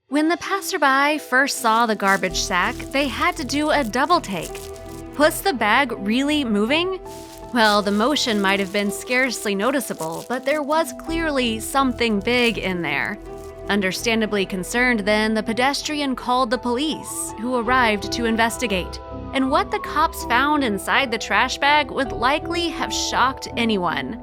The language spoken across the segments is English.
When the passerby first saw the garbage sack, they had to do a double take. Was the bag really moving? Well, the motion might have been scarcely noticeable, but there was clearly something big in there. Understandably concerned then, the pedestrian called the police, who arrived to investigate. And what the cops found inside the trash bag would likely have shocked anyone.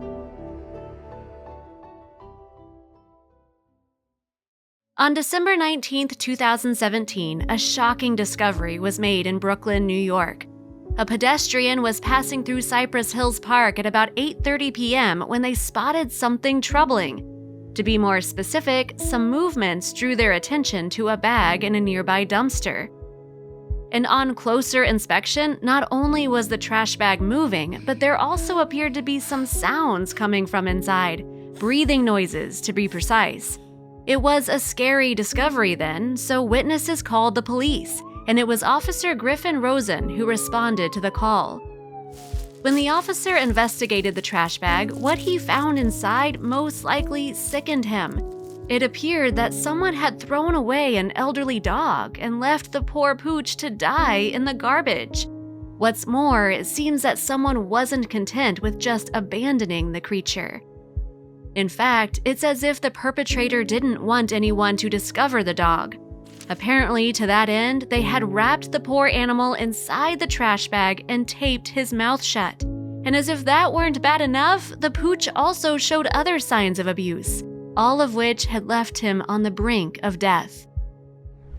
On December 19, 2017, a shocking discovery was made in Brooklyn, New York. A pedestrian was passing through Cypress Hills Park at about 8:30 p.m. when they spotted something troubling. To be more specific, some movements drew their attention to a bag in a nearby dumpster. And on closer inspection, not only was the trash bag moving, but there also appeared to be some sounds coming from inside, breathing noises to be precise. It was a scary discovery then, so witnesses called the police, and it was Officer Griffin Rosen who responded to the call. When the officer investigated the trash bag, what he found inside most likely sickened him. It appeared that someone had thrown away an elderly dog and left the poor pooch to die in the garbage. What's more, it seems that someone wasn't content with just abandoning the creature. In fact, it's as if the perpetrator didn't want anyone to discover the dog. Apparently, to that end, they had wrapped the poor animal inside the trash bag and taped his mouth shut. And as if that weren't bad enough, the pooch also showed other signs of abuse, all of which had left him on the brink of death.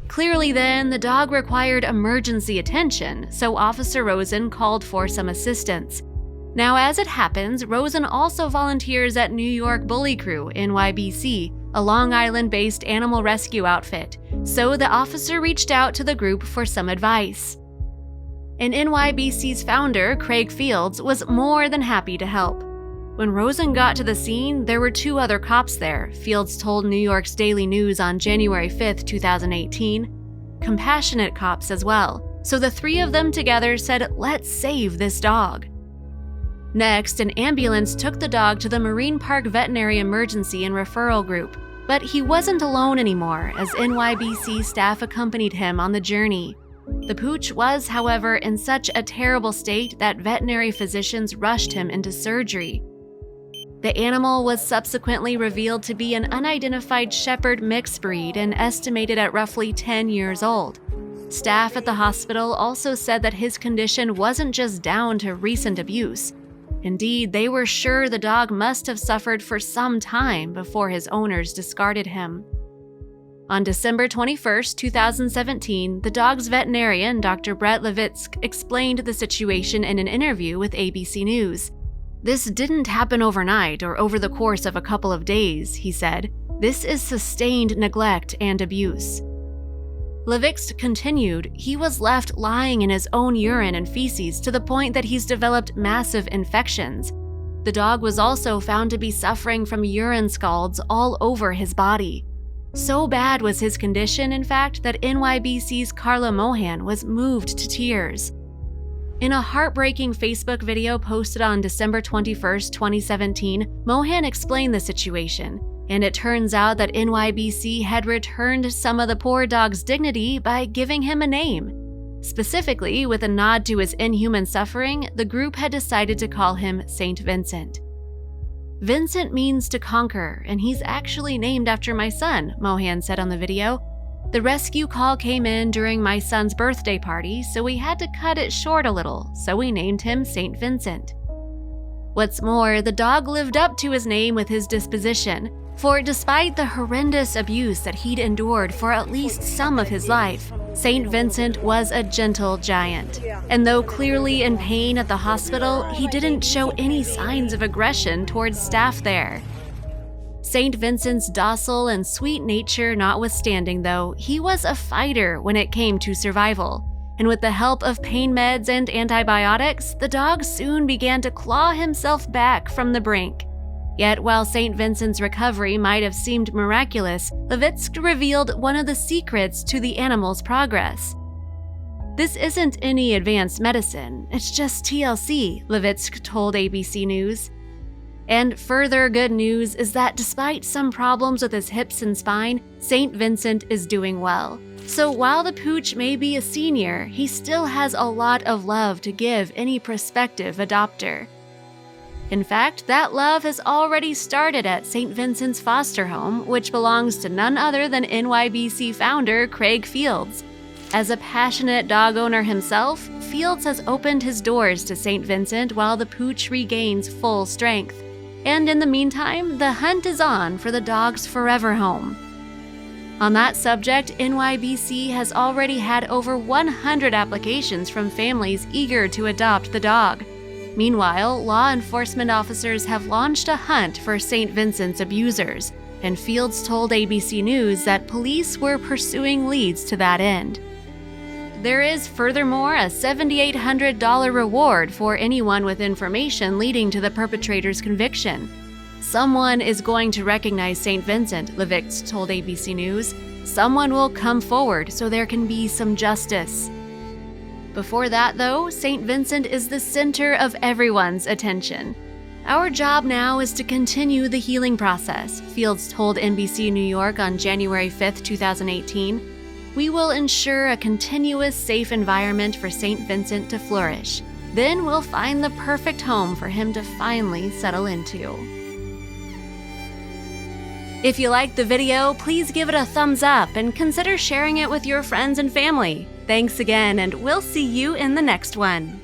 Clearly then, the dog required emergency attention, so Officer Rosen called for some assistance. Now, as it happens, Rosen also volunteers at New York Bully Crew, NYBC, a Long Island-based animal rescue outfit, so the officer reached out to the group for some advice. And NYBC's founder, Craig Fields, was more than happy to help. When Rosen got to the scene, there were 2 other cops there, Fields told New York's Daily News on January 5, 2018. Compassionate cops as well, so the 3 of them together said, "Let's save this dog." Next, an ambulance took the dog to the Marine Park Veterinary Emergency and Referral Group, but he wasn't alone anymore as NYBC staff accompanied him on the journey. The pooch was, however, in such a terrible state that veterinary physicians rushed him into surgery. The animal was subsequently revealed to be an unidentified shepherd mixed breed and estimated at roughly 10 years old. Staff at the hospital also said that his condition wasn't just down to recent abuse. Indeed, they were sure the dog must have suffered for some time before his owners discarded him. On December 21, 2017, the dog's veterinarian, Dr. Brett Levitsk, explained the situation in an interview with ABC News. "This didn't happen overnight or over the course of a couple of days," he said. "This is sustained neglect and abuse." Levitsk continued, "He was left lying in his own urine and feces to the point that he's developed massive infections. The dog was also found to be suffering from urine scalds all over his body. So bad was his condition, in fact, that NYBC's Carla Mohan was moved to tears." In a heartbreaking Facebook video posted on December 21, 2017, Mohan explained the situation. And it turns out that NYBC had returned some of the poor dog's dignity by giving him a name. Specifically, with a nod to his inhuman suffering, the group had decided to call him Saint Vincent. "Vincent means to conquer, and he's actually named after my son," Mohan said on the video. "The rescue call came in during my son's birthday party, so we had to cut it short a little, so we named him Saint Vincent." What's more, the dog lived up to his name with his disposition. For despite the horrendous abuse that he'd endured for at least some of his life, Saint Vincent was a gentle giant. And though clearly in pain at the hospital, he didn't show any signs of aggression towards staff there. Saint Vincent's docile and sweet nature notwithstanding, though, he was a fighter when it came to survival. And with the help of pain meds and antibiotics, the dog soon began to claw himself back from the brink. Yet while St. Vincent's recovery might have seemed miraculous, Levitsk revealed one of the secrets to the animal's progress. "This isn't any advanced medicine, it's just TLC," Levitsk told ABC News. And further good news is that despite some problems with his hips and spine, St. Vincent is doing well. So while the pooch may be a senior, he still has a lot of love to give any prospective adopter. In fact, that love has already started at St. Vincent's foster home, which belongs to none other than NYBC founder Craig Fields. As a passionate dog owner himself, Fields has opened his doors to St. Vincent while the pooch regains full strength. And in the meantime, the hunt is on for the dog's forever home. On that subject, NYBC has already had over 100 applications from families eager to adopt the dog. Meanwhile, law enforcement officers have launched a hunt for St. Vincent's abusers, and Fields told ABC News that police were pursuing leads to that end. There is furthermore a $7,800 reward for anyone with information leading to the perpetrator's conviction. Someone is going to recognize St. Vincent, Levicks told ABC News. Someone will come forward so there can be some justice. Before that, though, St. Vincent is the center of everyone's attention. Our job now is to continue the healing process, Fields told NBC New York on January 5, 2018. We will ensure a continuous, safe environment for St. Vincent to flourish. Then we'll find the perfect home for him to finally settle into. If you liked the video, please give it a thumbs up and consider sharing it with your friends and family. Thanks again, and we'll see you in the next one.